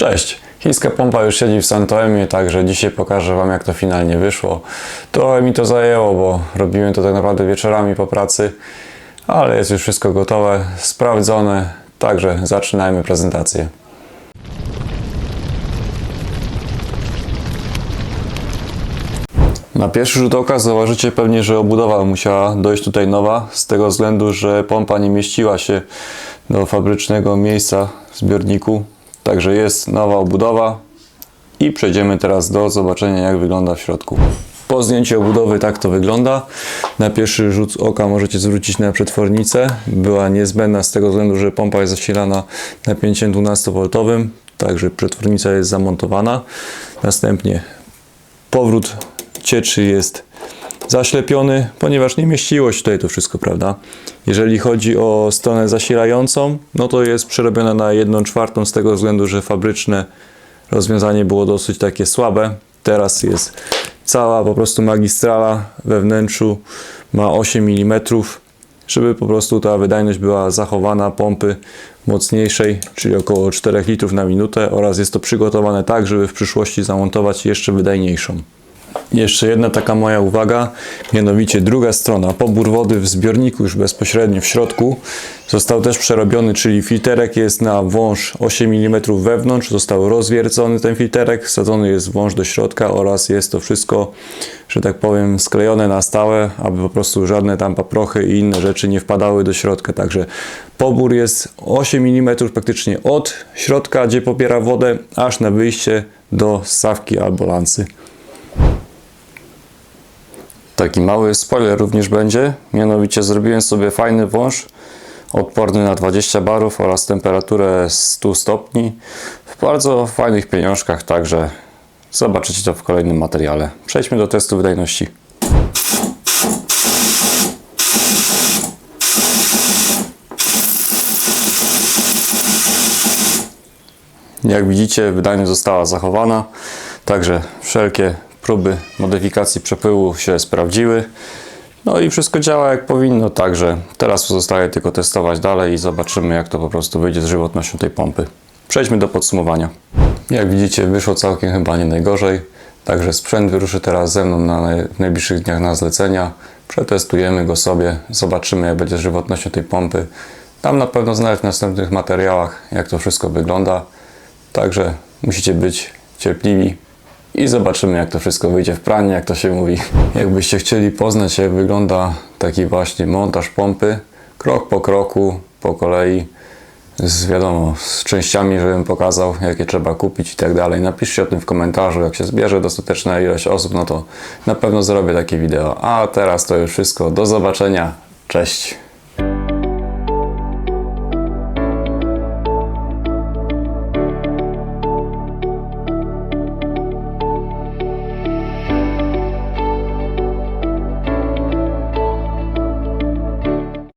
Cześć! Chińska pompa już siedzi w Santoemie, także dzisiaj pokażę Wam, jak to finalnie wyszło. Trochę mi to zajęło, bo robiłem to tak naprawdę wieczorami po pracy, ale jest już wszystko gotowe, sprawdzone, także zaczynajmy prezentację. Na pierwszy rzut oka zauważycie pewnie, że obudowa musiała dojść tutaj nowa, z tego względu, że pompa nie mieściła się do fabrycznego miejsca w zbiorniku. Także jest nowa obudowa i przejdziemy teraz do zobaczenia, jak wygląda w środku. Po zdjęciu obudowy tak to wygląda. Na pierwszy rzut oka możecie zwrócić na przetwornicę. Była niezbędna z tego względu, że pompa jest zasilana napięciem 12V, także przetwornica jest zamontowana. Następnie powrót cieczy jest zaślepiony, ponieważ nie mieściło się tutaj to wszystko, prawda? Jeżeli chodzi o stronę zasilającą, no to jest przerobiona na 1/4 z tego względu, że fabryczne rozwiązanie było dosyć takie słabe. Teraz jest cała po prostu magistrala we wnętrzu, ma 8 mm, żeby po prostu ta wydajność była zachowana pompy mocniejszej, czyli około 4 litrów na minutę, oraz jest to przygotowane tak, żeby w przyszłości zamontować jeszcze wydajniejszą. Jeszcze jedna taka moja uwaga, mianowicie druga strona, pobór wody w zbiorniku już bezpośrednio w środku został też przerobiony, czyli filterek jest na wąż 8 mm wewnątrz, został rozwiercony ten filterek, wsadzony jest wąż do środka oraz jest to wszystko, że tak powiem, sklejone na stałe, aby po prostu żadne tam paprochy i inne rzeczy nie wpadały do środka. Także pobór jest 8 mm praktycznie od środka, gdzie pobiera wodę, aż na wyjście do ssawki albo lansy. Taki mały spoiler również będzie, mianowicie zrobiłem sobie fajny wąż odporny na 20 barów oraz temperaturę 100 stopni w bardzo fajnych pieniążkach, także zobaczycie to w kolejnym materiale. Przejdźmy do testu wydajności. Jak widzicie, wydajność została zachowana, także wszelkie próby modyfikacji przepływu się sprawdziły. No i wszystko działa jak powinno, także teraz pozostaje tylko testować dalej i zobaczymy, jak to po prostu wyjdzie z żywotnością tej pompy. Przejdźmy do podsumowania. Jak widzicie, wyszło całkiem chyba nie najgorzej, także sprzęt wyruszy teraz ze mną w najbliższych dniach na zlecenia. Przetestujemy go sobie, zobaczymy, jak będzie z żywotnością tej pompy. Tam na pewno znaleźć w następnych materiałach, jak to wszystko wygląda, także musicie być cierpliwi i zobaczymy, jak to wszystko wyjdzie w pranie, jak to się mówi. Jakbyście chcieli poznać, jak wygląda taki właśnie montaż pompy, krok po kroku, po kolei, z częściami, żebym pokazał, jakie trzeba kupić i tak dalej. Napiszcie o tym w komentarzu, jak się zbierze dostateczna ilość osób, no to na pewno zrobię takie wideo. A teraz to już wszystko, do zobaczenia, cześć!